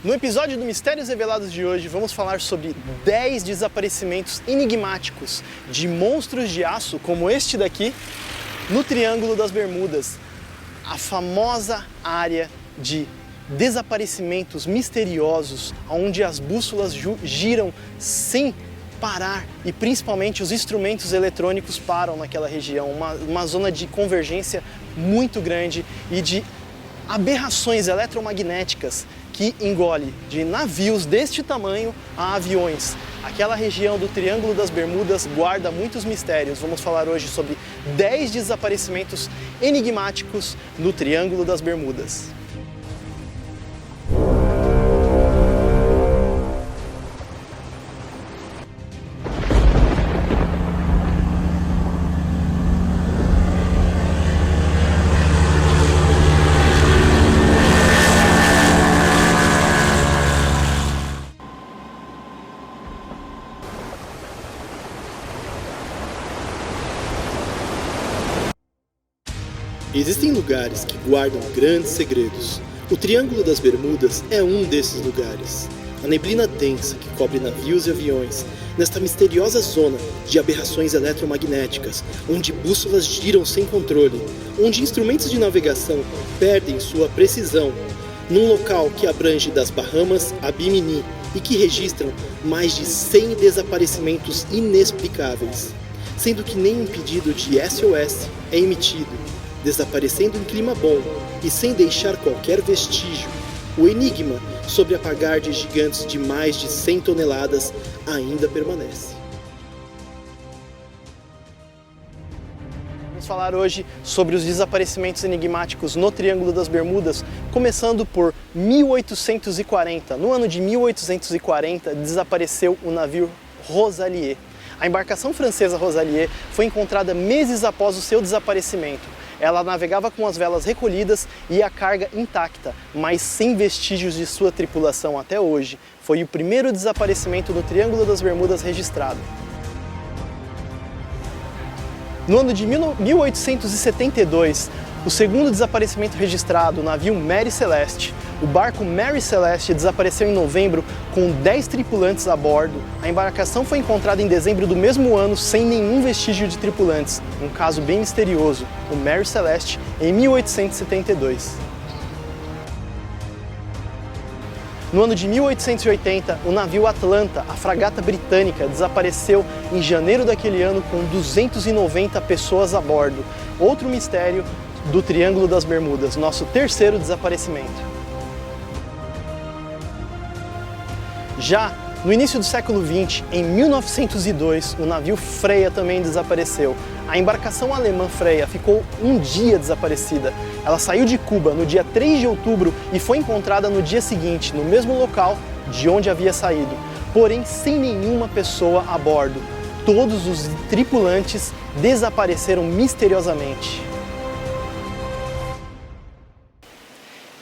No episódio do Mistérios Revelados de hoje, vamos falar sobre 10 desaparecimentos enigmáticos de monstros de aço, como este daqui, no Triângulo das Bermudas, a famosa área de desaparecimentos misteriosos, onde as bússolas giram sem parar e principalmente os instrumentos eletrônicos param naquela região, uma zona de convergência muito grande e de aberrações eletromagnéticas que engole de navios deste tamanho a aviões. Aquela região do Triângulo das Bermudas guarda muitos mistérios. Vamos falar hoje sobre 10 desaparecimentos enigmáticos no Triângulo das Bermudas. Existem lugares que guardam grandes segredos. O Triângulo das Bermudas é um desses lugares. A neblina densa que cobre navios e aviões, nesta misteriosa zona de aberrações eletromagnéticas, onde bússolas giram sem controle, onde instrumentos de navegação perdem sua precisão, num local que abrange das Bahamas a Bimini e que registram mais de 100 desaparecimentos inexplicáveis, sendo que nenhum pedido de SOS é emitido. Desaparecendo em clima bom e sem deixar qualquer vestígio, o enigma sobre apagar de gigantes de mais de 100 toneladas ainda permanece. Vamos falar hoje sobre os desaparecimentos enigmáticos no Triângulo das Bermudas, começando por 1840. No ano de 1840, desapareceu o navio Rosalier. A embarcação francesa Rosalier foi encontrada meses após o seu desaparecimento. Ela navegava com as velas recolhidas e a carga intacta, mas sem vestígios de sua tripulação até hoje. Foi o primeiro desaparecimento no Triângulo das Bermudas registrado. No ano de 1872, o segundo desaparecimento registrado, o navio Mary Celeste. O barco Mary Celeste desapareceu em novembro com 10 tripulantes a bordo. A embarcação foi encontrada em dezembro do mesmo ano sem nenhum vestígio de tripulantes. Um caso bem misterioso, o Mary Celeste, em 1872. No ano de 1880, o navio Atlanta, a fragata britânica, desapareceu em janeiro daquele ano com 290 pessoas a bordo. Outro mistério do Triângulo das Bermudas, nosso terceiro desaparecimento. Já no início do século XX, em 1902, o navio Freya também desapareceu. A embarcação alemã Freya ficou um dia desaparecida. Ela saiu de Cuba no dia 3 de outubro e foi encontrada no dia seguinte, no mesmo local de onde havia saído, porém sem nenhuma pessoa a bordo. Todos os tripulantes desapareceram misteriosamente.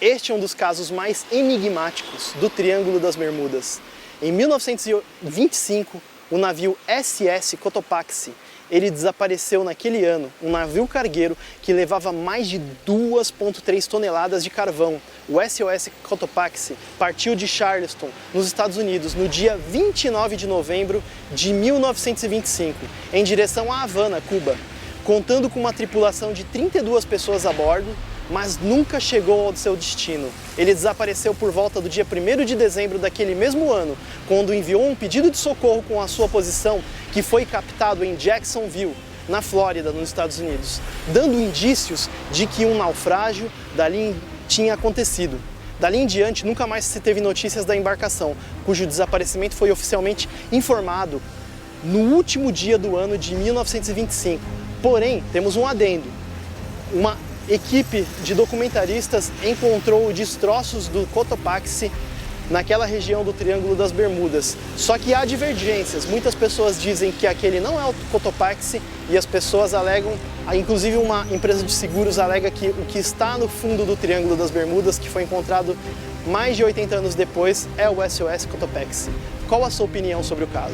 Este é um dos casos mais enigmáticos do Triângulo das Bermudas. Em 1925, o navio SS Cotopaxi, ele desapareceu naquele ano, um navio cargueiro que levava mais de 2,3 toneladas de carvão. O SOS Cotopaxi partiu de Charleston, nos Estados Unidos, no dia 29 de novembro de 1925, em direção a Havana, Cuba, contando com uma tripulação de 32 pessoas a bordo, mas nunca chegou ao seu destino. Ele desapareceu por volta do dia 1º de dezembro daquele mesmo ano, quando enviou um pedido de socorro com a sua posição, que foi captado em Jacksonville, na Flórida, nos Estados Unidos, dando indícios de que um naufrágio dali tinha acontecido. Dali em diante, nunca mais se teve notícias da embarcação, cujo desaparecimento foi oficialmente informado no último dia do ano de 1925. Porém, temos um adendo. Uma equipe de documentaristas encontrou destroços do Cotopaxi naquela região do Triângulo das Bermudas. Só que há divergências. Muitas pessoas dizem que aquele não é o Cotopaxi e as pessoas alegam, inclusive uma empresa de seguros alega que o que está no fundo do Triângulo das Bermudas, que foi encontrado mais de 80 anos depois, é o SOS Cotopaxi. Qual a sua opinião sobre o caso?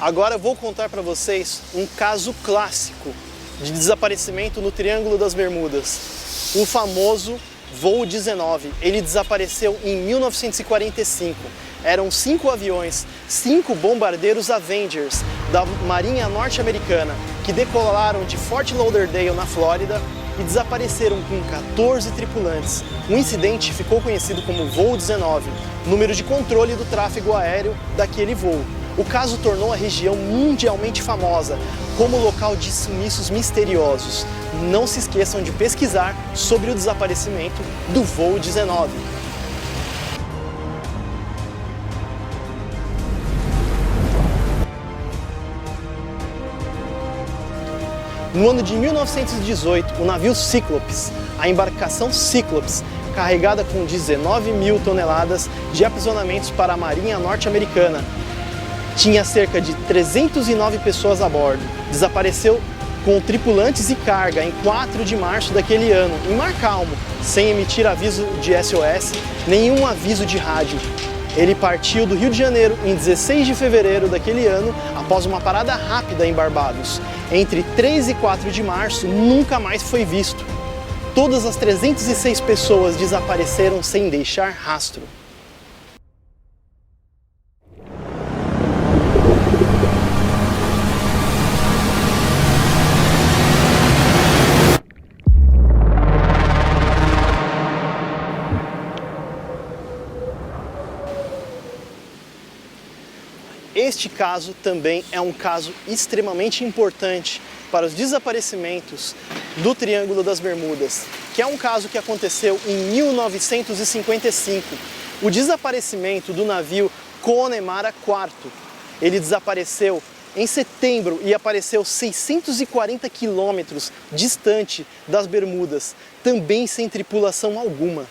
Agora eu vou contar para vocês um caso clássico de desaparecimento no Triângulo das Bermudas. O famoso voo 19. Ele desapareceu em 1945. Eram 5 aviões, 5 bombardeiros Avengers da Marinha Norte-Americana que decolaram de Fort Lauderdale, na Flórida, e desapareceram com 14 tripulantes. O incidente ficou conhecido como voo 19, número de controle do tráfego aéreo daquele voo. O caso tornou a região mundialmente famosa como local de sumiços misteriosos. Não se esqueçam de pesquisar sobre o desaparecimento do voo 19. No ano de 1918, o navio Cyclops, a embarcação Cyclops, carregada com 19.000 toneladas de aprisionamentos para a Marinha Norte-Americana, tinha cerca de 309 pessoas a bordo. Desapareceu com tripulantes e carga em 4 de março daquele ano, em mar calmo, sem emitir aviso de SOS, nenhum aviso de rádio. Ele partiu do Rio de Janeiro em 16 de fevereiro daquele ano, após uma parada rápida em Barbados. Entre 3 e 4 de março, nunca mais foi visto. Todas as 306 pessoas desapareceram sem deixar rastro. Este caso também é um caso extremamente importante para os desaparecimentos do Triângulo das Bermudas, que é um caso que aconteceu em 1955, o desaparecimento do navio Connemara IV. Ele desapareceu em setembro e apareceu 640 quilômetros distante das Bermudas, também sem tripulação alguma.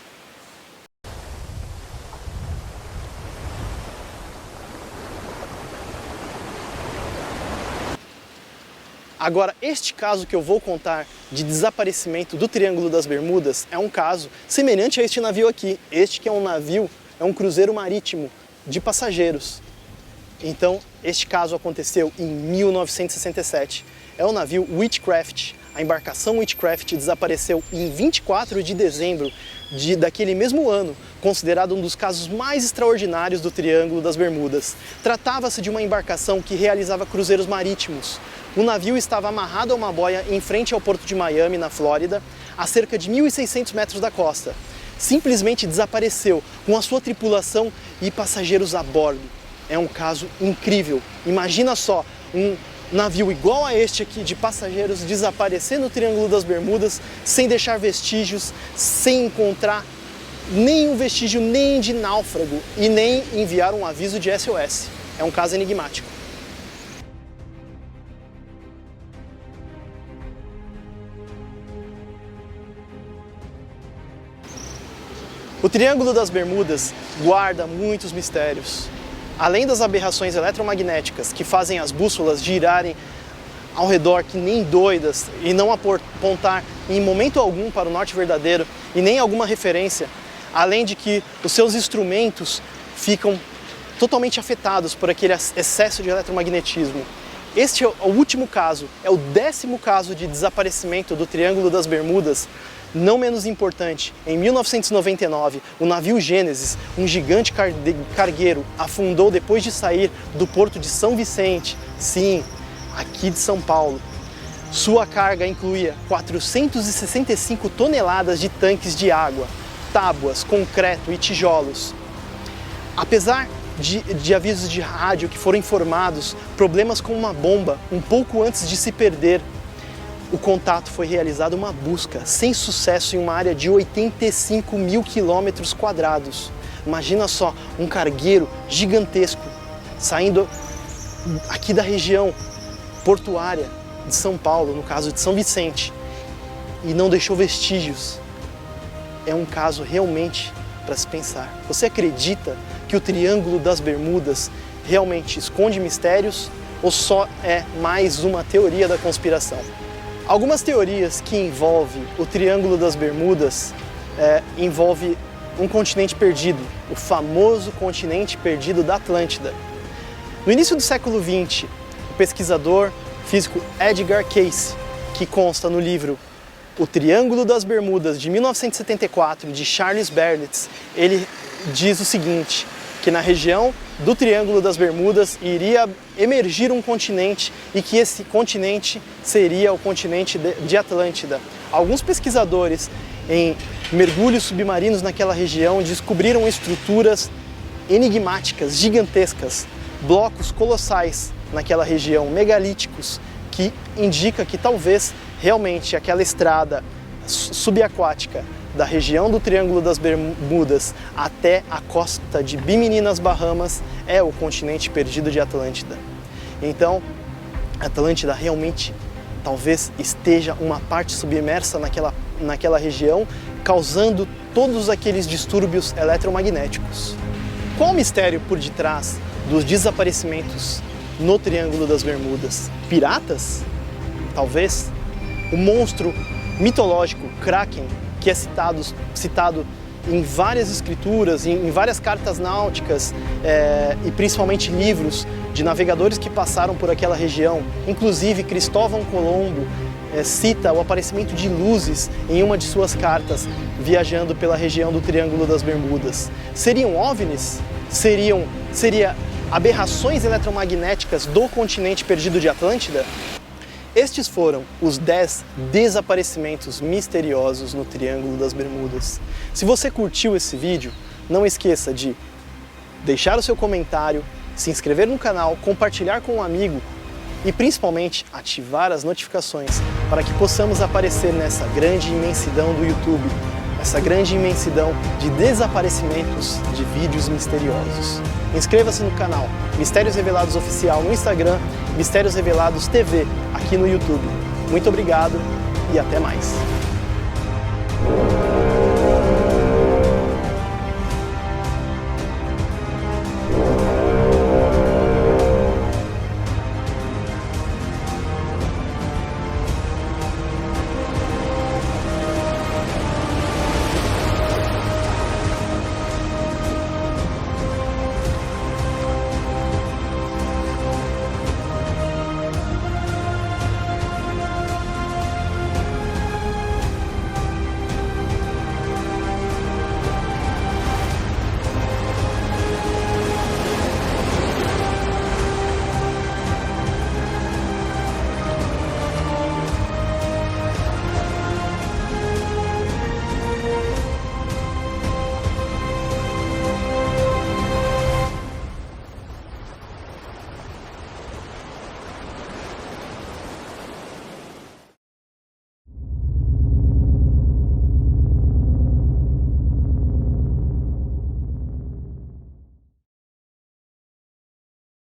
Agora, este caso que eu vou contar de desaparecimento do Triângulo das Bermudas é um caso semelhante a este navio aqui. Este que é um navio, é um cruzeiro marítimo de passageiros. Então, este caso aconteceu em 1967. É o navio Witchcraft. A embarcação Witchcraft desapareceu em 24 de dezembro daquele mesmo ano, considerado um dos casos mais extraordinários do Triângulo das Bermudas. Tratava-se de uma embarcação que realizava cruzeiros marítimos. O navio estava amarrado a uma boia em frente ao porto de Miami, na Flórida, a cerca de 1.600 metros da costa. Simplesmente desapareceu, com a sua tripulação e passageiros a bordo. É um caso incrível. Imagina só, um navio igual a este aqui, de passageiros, desaparecer no Triângulo das Bermudas, sem deixar vestígios, sem encontrar nenhum vestígio nem de náufrago e nem enviar um aviso de SOS. É um caso enigmático. O Triângulo das Bermudas guarda muitos mistérios. Além das aberrações eletromagnéticas que fazem as bússolas girarem ao redor que nem doidas e não apontar em momento algum para o norte verdadeiro e nem alguma referência, além de que os seus instrumentos ficam totalmente afetados por aquele excesso de eletromagnetismo. Este é o último caso, é o 10º caso de desaparecimento do Triângulo das Bermudas. Não menos importante, em 1999, o navio Gênesis, um gigante cargueiro, afundou depois de sair do porto de São Vicente, sim, aqui de São Paulo. Sua carga incluía 465 toneladas de tanques de água, tábuas, concreto e tijolos. Apesar de avisos de rádio que foram informados, problemas com uma bomba um pouco antes de se perder, o contato foi realizado uma busca sem sucesso em uma área de 85.000 quilômetros quadrados. Imagina só, um cargueiro gigantesco saindo aqui da região portuária de São Paulo, no caso de São Vicente, e não deixou vestígios. É um caso realmente para se pensar. Você acredita que o Triângulo das Bermudas realmente esconde mistérios ou só é mais uma teoria da conspiração? Algumas teorias que envolvem o Triângulo das Bermudas envolvem um continente perdido, o famoso continente perdido da Atlântida. No início do século XX, pesquisador físico Edgar Cayce, que consta no livro O Triângulo das Bermudas, de 1974, de Charles Berlitz. Ele diz o seguinte, que na região do Triângulo das Bermudas iria emergir um continente e que esse continente seria o continente de Atlântida. Alguns pesquisadores em mergulhos submarinos naquela região descobriram estruturas enigmáticas, gigantescas, blocos colossais naquela região, megalíticos, que indica que talvez realmente aquela estrada subaquática da região do Triângulo das Bermudas até a costa de Bimini nas Bahamas é o continente perdido de Atlântida. Então, Atlântida realmente talvez esteja uma parte submersa naquela região, causando todos aqueles distúrbios eletromagnéticos. Qual o mistério por detrás dos desaparecimentos no Triângulo das Bermudas? Piratas? Talvez? O monstro mitológico Kraken, que é citado em várias escrituras, em várias cartas náuticas e principalmente livros de navegadores que passaram por aquela região. Inclusive Cristóvão Colombo cita o aparecimento de luzes em uma de suas cartas viajando pela região do Triângulo das Bermudas. Seriam OVNIs? Seria aberrações eletromagnéticas do continente perdido de Atlântida? Estes foram os 10 desaparecimentos misteriosos no Triângulo das Bermudas. Se você curtiu esse vídeo, não esqueça de deixar o seu comentário, se inscrever no canal, compartilhar com um amigo e principalmente ativar as notificações para que possamos aparecer nessa grande imensidão do YouTube, essa grande imensidão de desaparecimentos de vídeos misteriosos. Inscreva-se no canal Mistérios Revelados Oficial no Instagram, Mistérios Revelados TV aqui no YouTube. Muito obrigado e até mais!